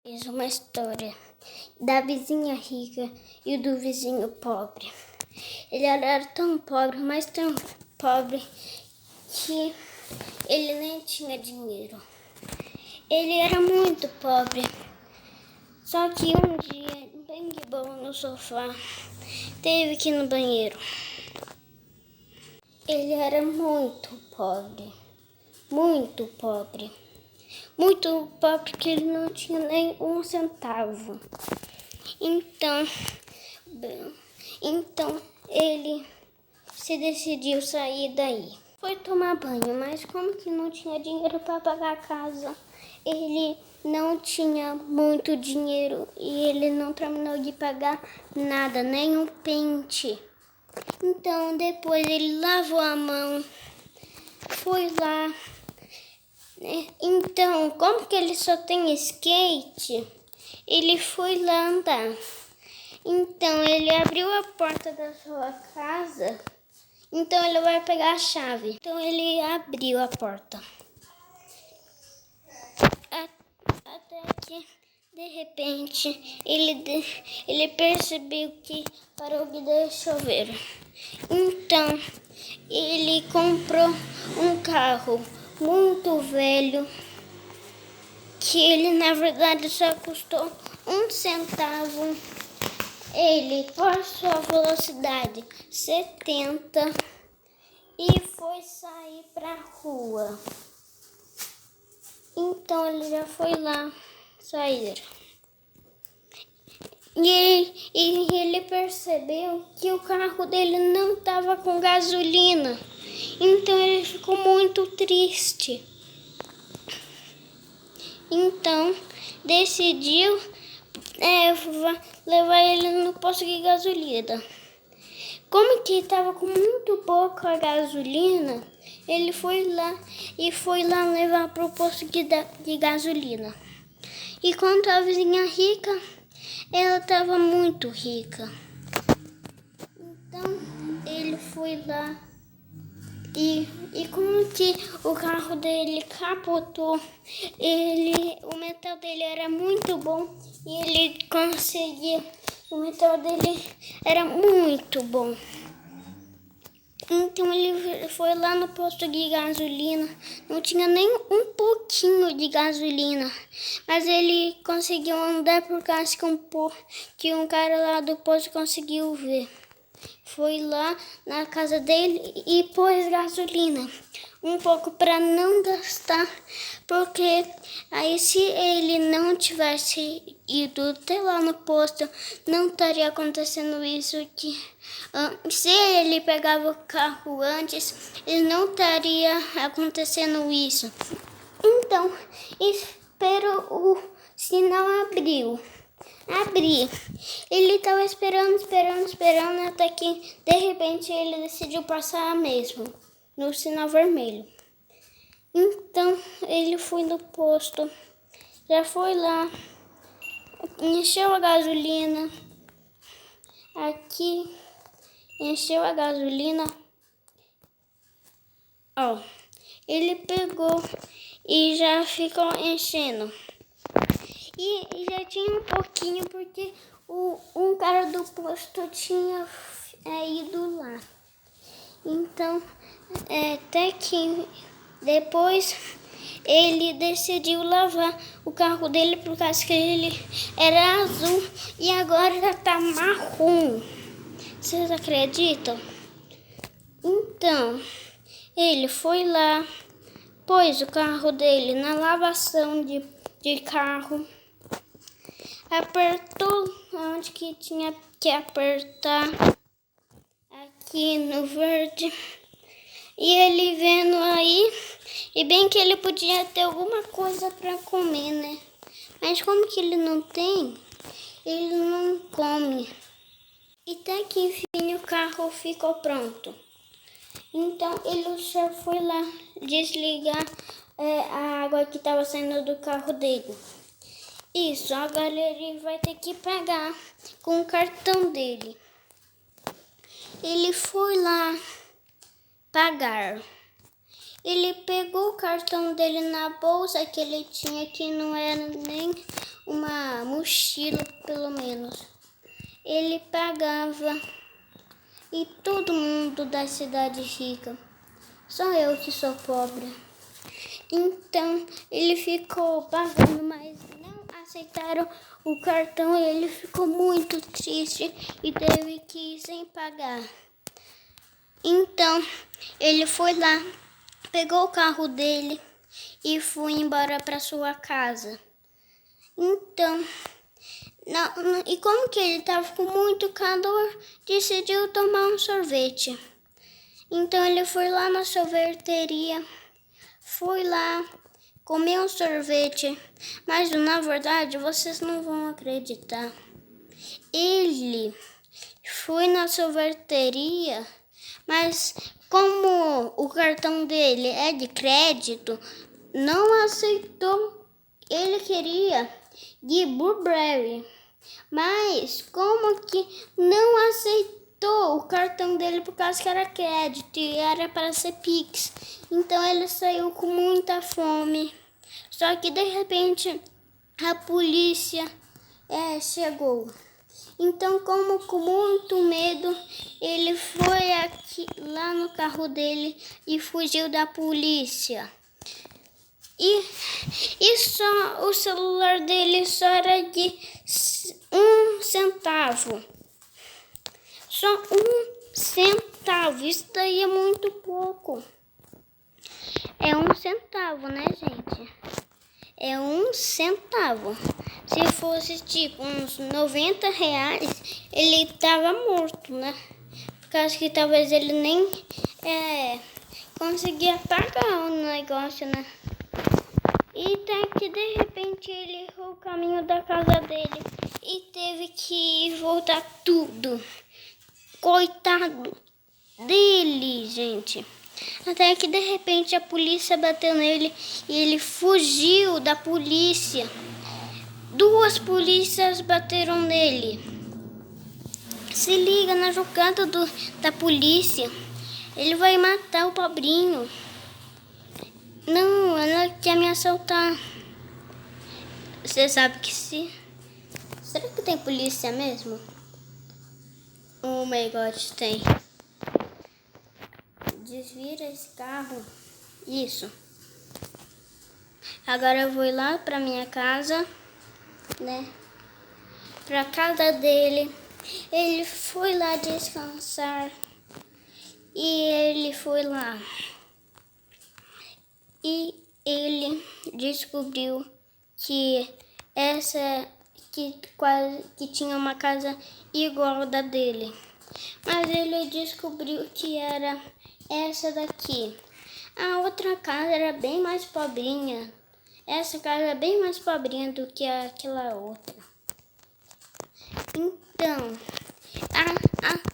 Fiz uma história da vizinha rica e do vizinho pobre. Ele era tão pobre, mas tão pobre, que ele nem tinha dinheiro. Ele era muito pobre. Só que um dia, bem de boa no sofá, teve que ir no banheiro. Ele era muito pobre, muito pobre. Muito pobre, que ele não tinha nem um centavo. Então ele se decidiu sair daí. Foi tomar banho, mas como que não tinha dinheiro para pagar a casa, ele não tinha muito dinheiro e ele não terminou de pagar nada, nem um pente. Então depois ele lavou a mão, foi lá. Então, como que ele só tem skate, ele foi lá andar. Então, ele abriu a porta da sua casa. Então, ele vai pegar a chave. Então, ele abriu a porta. Até que, de repente, ele percebeu que parou de chover. Então, ele comprou um carro muito velho, que ele na verdade só custou um centavo. Ele, por sua velocidade 70, e foi sair pra rua. Então ele já foi lá sair. E ele percebeu que o carro dele não estava com gasolina. Então ele ficou muito triste. Então decidiu levar ele no posto de gasolina. Como que estava com muito pouca gasolina, ele foi lá levar para o posto de gasolina. E quanto a vizinha rica, ela estava muito rica. Então ele foi lá e como que o carro dele capotou, o metal dele era muito bom e ele conseguia, o metal dele era muito bom. Então ele foi lá no posto de gasolina, não tinha nem um pouquinho de gasolina, mas ele conseguiu andar por causa que um cara lá do posto conseguiu ver. Foi lá na casa dele e pôs gasolina, um pouco para não gastar, porque aí se ele não tivesse ido até lá no posto, não estaria acontecendo isso, que se ele pegava o carro antes, não estaria acontecendo isso. Então, espero o sinal abrir. Ele estava esperando, até que de repente ele decidiu passar mesmo no sinal vermelho. Então ele foi no posto, já foi lá, encheu a gasolina, encheu a gasolina. Ele pegou e já ficou enchendo. E já tinha um pouquinho, porque um cara do posto tinha ido lá. Então, até que depois ele decidiu lavar o carro dele, por causa que ele era azul e agora já tá marrom. Vocês acreditam? Então, ele foi lá, pôs o carro dele na lavação de carro, apertou onde que tinha que apertar, aqui no verde, e ele vendo aí, e bem que ele podia ter alguma coisa para comer, né? Mas como que ele não tem, ele não come. E até que enfim o carro ficou pronto. Então ele já foi lá desligar a água que estava saindo do carro dele. Isso, agora ele vai ter que pagar com o cartão dele. Ele foi lá pagar. Ele pegou o cartão dele na bolsa que ele tinha, que não era nem uma mochila, pelo menos. Ele pagava e todo mundo da cidade rica. Só eu que sou pobre. Então ele ficou pagando, mas não aceitaram o cartão e ele ficou muito triste e teve que ir sem pagar. Então ele foi lá, pegou o carro dele e foi embora para sua casa. Então, e como que ele estava com muito calor, decidiu tomar um sorvete. Então ele foi lá na sorveteria, foi lá comer um sorvete, mas na verdade vocês não vão acreditar. Ele foi na sorveteria, mas como o cartão dele é de crédito, não aceitou. Ele queria de Burberry, mas como que não aceitou o cartão dele por causa que era crédito e era para ser Pix. Então ele saiu com muita fome. Só que de repente a polícia chegou. Então, como com muito medo, ele foi lá no carro dele e fugiu da polícia. E só o celular dele só era de 1 centavo. Só 1 centavo. Isso daí é muito pouco. É 1 centavo, né, gente? É 1 centavo. Se fosse tipo uns 90 reais, ele tava morto, né? Por causa que talvez ele nem conseguia pagar o negócio, né? E até que de repente ele errou o caminho da casa dele e teve que voltar tudo. Coitado dele, gente. Até que de repente a polícia bateu nele e ele fugiu da polícia. 2 polícias bateram nele. Se liga na jogada da polícia. Ele vai matar o pobrinho. Não, ela quer me assaltar. Você sabe que se... Será que tem polícia mesmo? Oh my God, tem. Desvira esse carro. Isso. Agora eu vou lá pra minha casa, né? Pra casa dele. Ele foi lá descansar. E ele foi lá. E ele descobriu que que tinha uma casa igual da dele. Mas ele descobriu que era essa daqui. A outra casa era bem mais pobrinha. Essa casa é bem mais pobrinha do que aquela outra. Então,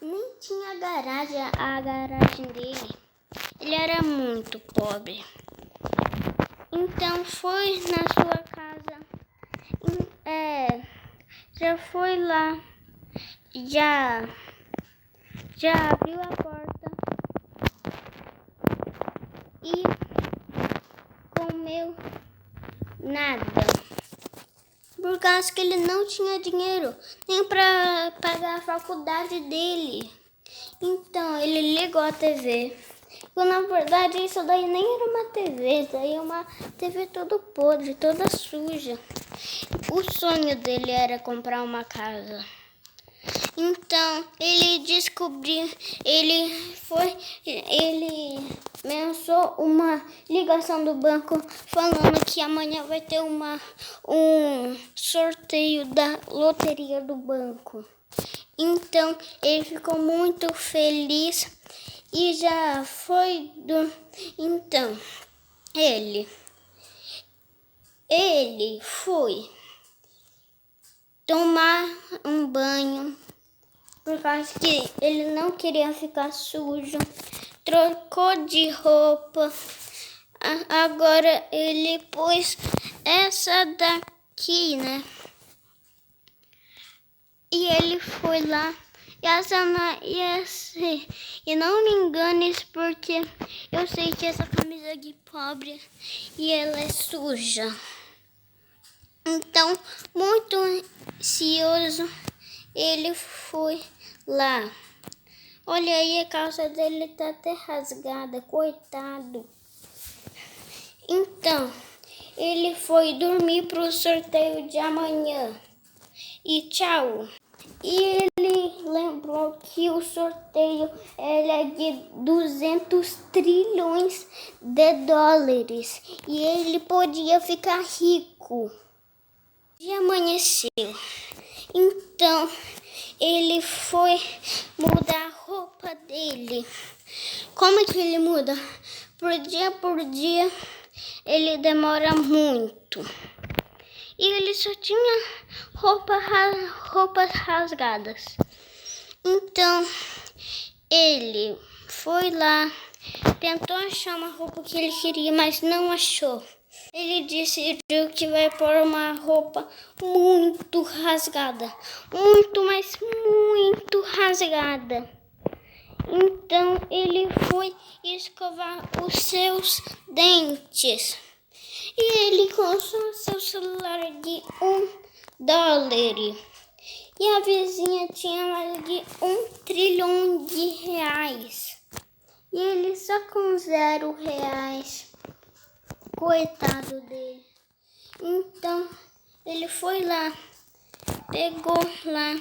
nem tinha garagem, a garagem dele. Ele era muito pobre. Então foi na sua casa, já foi lá, já abriu a porta e comeu nada, por causa que ele não tinha dinheiro nem para pagar a faculdade dele. Então ele ligou a TV. Quando, na verdade, isso daí nem era uma TV, isso daí é uma TV toda podre, toda suja. O sonho dele era comprar uma casa. Então, ele descobriu, ele lançou uma ligação do banco falando que amanhã vai ter um sorteio da loteria do banco. Então, ele ficou muito feliz. E já foi Então, ele foi tomar um banho, por causa que ele não queria ficar sujo. Trocou de roupa. Agora ele pôs essa daqui, né? E ele foi lá. E não me enganes, porque eu sei que essa camisa é de pobre e ela é suja. Então, muito ansioso, ele foi lá. Olha aí, a calça dele tá até rasgada, coitado. Então, ele foi dormir pro sorteio de amanhã. E tchau. E ele lembrou que o sorteio é de 200 trilhões de dólares. E ele podia ficar rico. E amanheceu. Então, ele foi mudar a roupa dele. Como é que ele muda? Por dia, ele demora muito. E ele só tinha roupas rasgadas. Então, ele foi lá, tentou achar uma roupa que ele queria, mas não achou. Ele decidiu que vai pôr uma roupa muito rasgada. Muito, mas muito rasgada. Então, ele foi escovar os seus dentes. E ele comprou seu celular de $1. E a vizinha tinha mais de 1 trilhão de reais. E ele só com R$0. Coitado dele. Então, ele foi lá, pegou lá.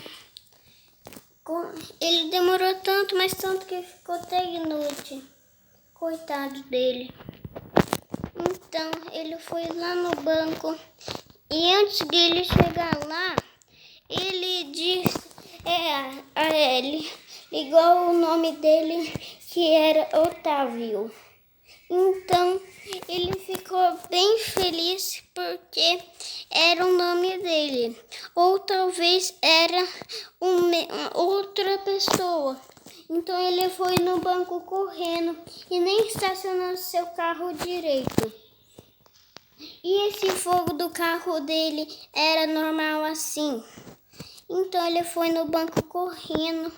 Ele demorou tanto, mas tanto que ficou até de noite. Coitado dele. Então, ele foi lá no banco. E antes de ele chegar lá, ele disse a ele, igual o nome dele, que era Otávio. Então, ele ficou bem feliz porque era o nome dele. Ou talvez era outra pessoa. Então, ele foi no banco correndo e nem estacionou seu carro direito. E esse fogo do carro dele era normal assim. Então, ele foi no banco correndo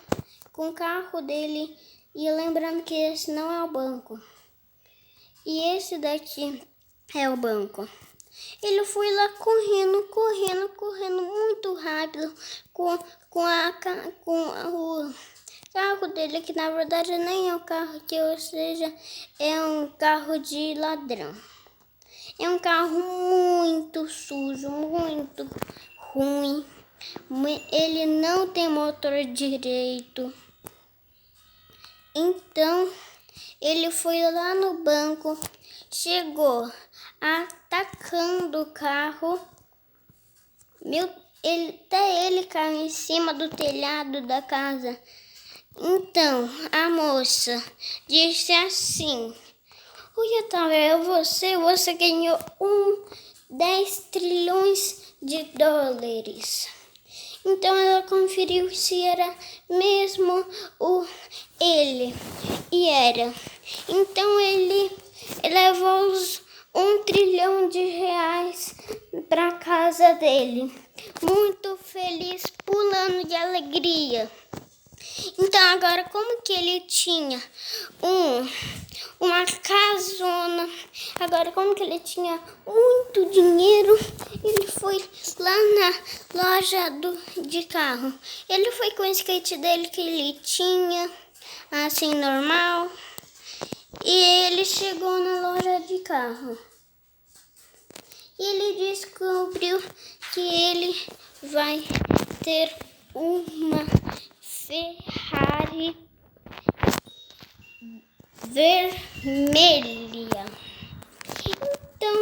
com o carro dele e lembrando que esse não é o banco. E esse daqui é o banco. Ele foi lá correndo muito rápido com o carro dele, que na verdade nem é um carro ou seja, é um carro de ladrão. É um carro muito sujo, muito ruim. Ele não tem motor direito. Então, ele foi lá no banco, chegou atacando o carro. Até ele caiu em cima do telhado da casa. Então, a moça disse assim: oi, Otávio, você ganhou 10 trilhões de dólares. Então ela conferiu se era mesmo ele. E era. Então ele levou os 1 trilhão de reais para casa dele. Muito feliz, pulando de alegria. Então agora, como que ele tinha uma casona, agora como que ele tinha muito dinheiro, ele foi lá na loja de carro. Ele foi com o skate dele que ele tinha, assim, normal. E ele chegou na loja de carro. E ele descobriu que ele vai ter uma Ferrari vermelha. Então,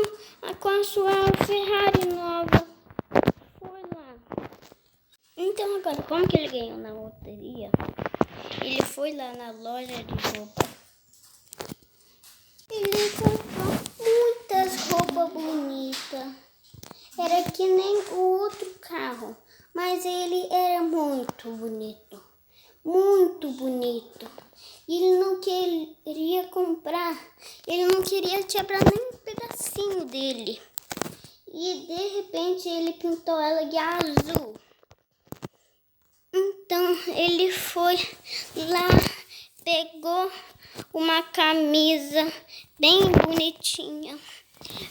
com a sua Ferrari nova, foi lá. Então, agora, como que ele ganhou na loteria? Ele foi lá na loja de roupa. Ele comprou muitas roupas bonitas. Era que nem o outro carro, mas ele era muito bonito. Muito bonito. E ele não queria comprar. Ele não queria quebrar nem um pedacinho dele. E de repente ele pintou ela de azul. Então ele foi lá, pegou uma camisa bem bonitinha.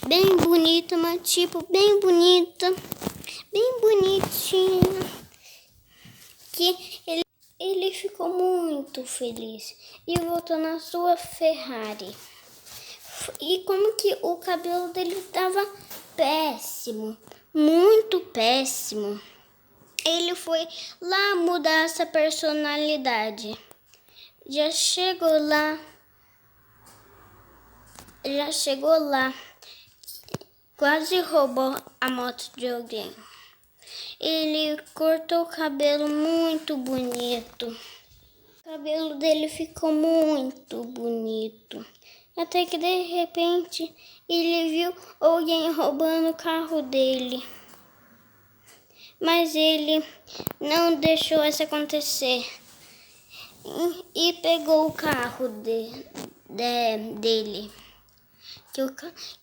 Bem bonita, uma tipo bem bonita. Bem bonitinha. que ele ficou muito feliz e voltou na sua Ferrari. E como que o cabelo dele estava péssimo, muito péssimo. Ele foi lá mudar essa personalidade. Já chegou lá, quase roubou a moto de alguém. Ele cortou o cabelo muito bonito. O cabelo dele ficou muito bonito. Até que de repente ele viu alguém roubando o carro dele. Mas ele não deixou isso acontecer. E pegou o carro dele.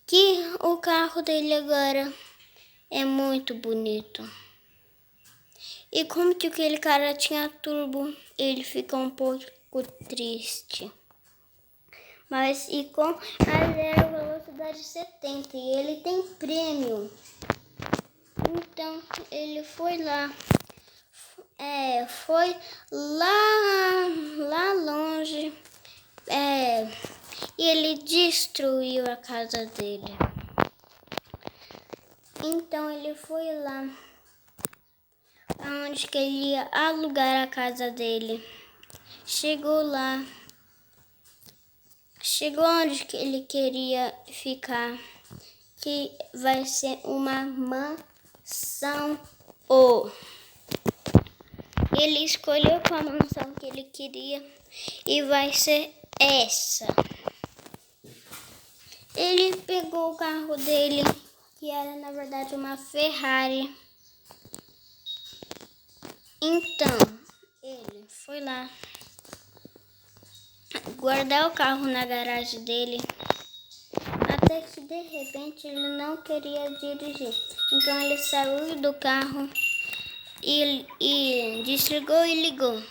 Que o carro dele agora é muito bonito. E como que aquele cara tinha turbo, ele ficou um pouco triste. Mas e com a zero velocidade 70 e ele tem prêmio. Então ele foi lá. Foi lá longe. E ele destruiu a casa dele. Então ele foi lá aonde que ele ia alugar a casa dele. Chegou lá. Chegou onde que ele queria ficar. Que vai ser uma mansão. Ele escolheu qual mansão que ele queria. E vai ser essa. Ele pegou o carro dele, que era na verdade uma Ferrari. Então, ele foi lá guardar o carro na garagem dele. Até que de repente ele não queria dirigir. Então ele saiu do carro e desligou e ligou.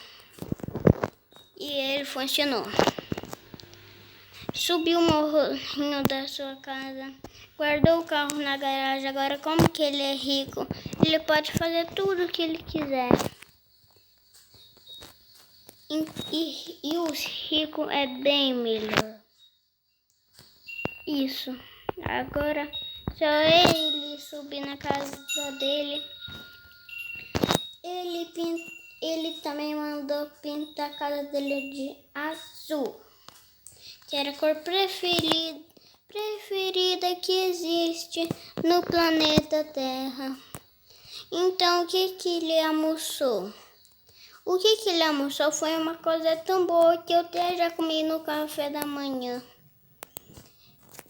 E ele funcionou. Subiu o morrinho da sua casa, guardou o carro na garagem. Agora, como que ele é rico, ele pode fazer tudo o que ele quiser. E os ricos é bem melhor. Isso. Agora, só ele subir na casa dele. Ele também mandou pintar a casa dele de azul, que era a cor preferida que existe no planeta Terra. Então, o que ele almoçou? O que ele almoçou foi uma coisa tão boa que eu até já comi no café da manhã.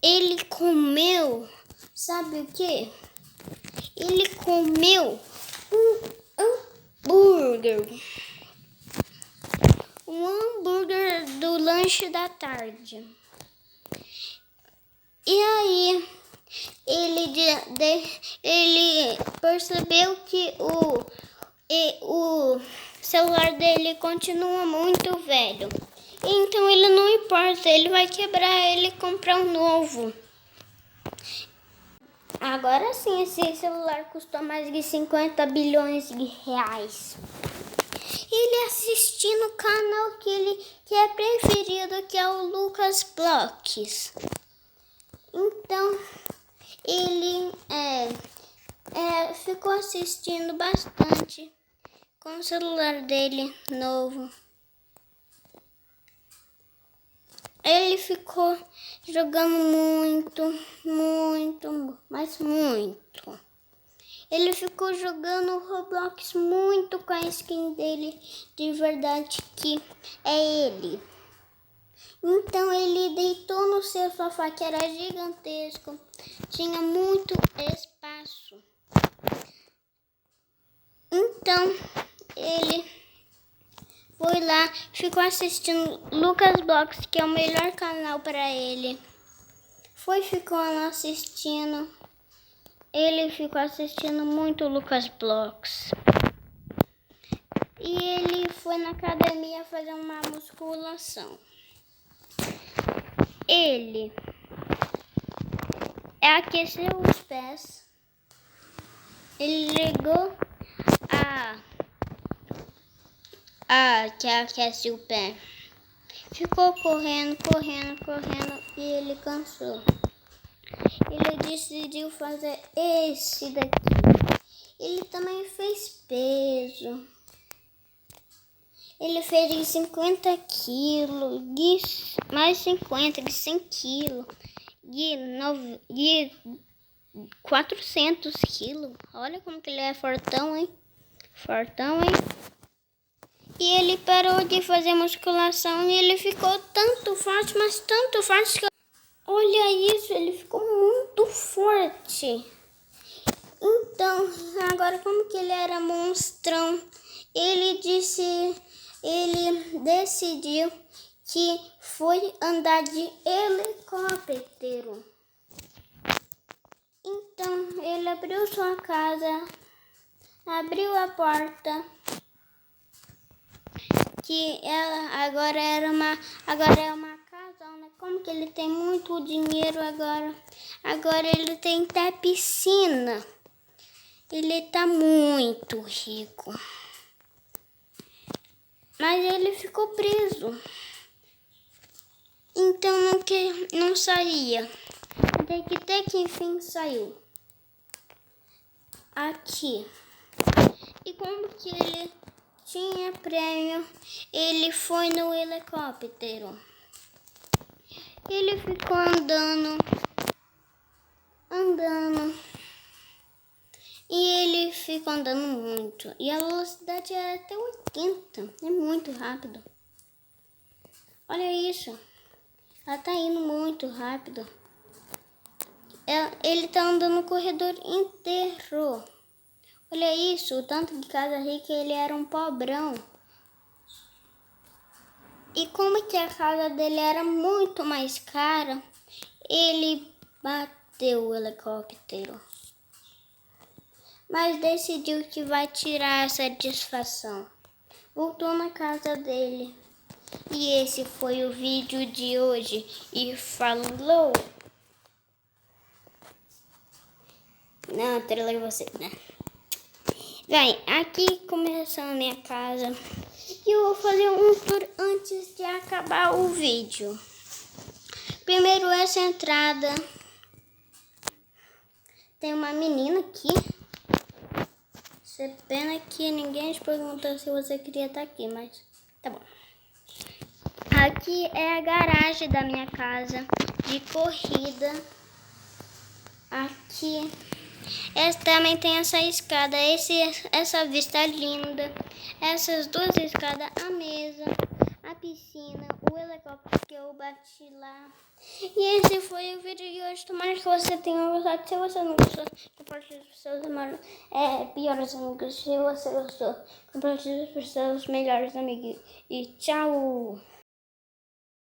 Ele comeu, sabe o que? Ele comeu um hambúrguer do lanche da tarde. E aí ele percebeu que o celular dele continua muito velho. Então ele não importa, ele vai quebrar ele e comprar um novo. Agora sim, esse celular custou mais de 50 bilhões de reais. Ele assistindo o canal que é preferido, que é o Lucas Blogs. Então, ele ficou assistindo bastante com o celular dele novo. Ele ficou jogando muito, mas muito. Ele ficou jogando Roblox muito com a skin dele, de verdade que é ele. Então ele deitou no seu sofá, que era gigantesco, tinha muito espaço. Então ele foi lá, ficou assistindo Lucas Blogs, que é o melhor canal para ele. Ficou lá assistindo. Ele ficou assistindo muito Lucas Blogs. E ele foi na academia fazer uma musculação. Ele aqueceu os pés. Ele ligou que aquece o pé. Ficou correndo e ele cansou. Ele decidiu fazer esse daqui. Ele também fez peso. Ele fez de 50 quilos, mais 50, de 100 quilos, de 400 quilos. Olha como que ele é fortão, hein? Fortão, hein? E ele parou de fazer musculação e ele ficou tanto forte, mas tanto forte que... Olha isso, ele ficou muito forte. Então, agora como que ele era monstrão, ele decidiu que foi andar de helicóptero. Então, ele abriu sua casa, abriu a porta, que ela agora é uma casona. Como que ele tem muito dinheiro agora? Agora ele tem até piscina. Ele tá muito rico. Mas ele ficou preso. Então não saía. Até que enfim saiu. Aqui. E como que ele tinha prêmio, ele foi no helicóptero. Ele ficou andando. E ele ficou andando muito. E a velocidade é até 80. É muito rápido. Olha isso. Ela tá indo muito rápido. Ele tá andando no corredor inteiro. Olha isso. O tanto de casa rica, ele era um pobrão. E como que a casa dele era muito mais cara, ele bateu o helicóptero. Mas decidiu que vai tirar a satisfação. Voltou na casa dele. E esse foi o vídeo de hoje. E falou! Não, trelei você, né? Bem, aqui começou a minha casa. E eu vou fazer um tour antes de acabar o vídeo. Primeiro essa entrada. Tem uma menina aqui. Pena que ninguém te perguntou se você queria estar aqui, mas tá bom. Aqui é a garagem da minha casa de corrida. Aqui. Essa também tem essa escada. Essa vista linda. Essas duas escadas, a mesa, a piscina, o helicóptero que eu bati lá. E esse foi o vídeo de hoje. Tomara que você tenha gostado. Se você não gostou, compartilhe com seus piores amigos. Se você gostou, compartilhe com seus melhores amigos. E tchau!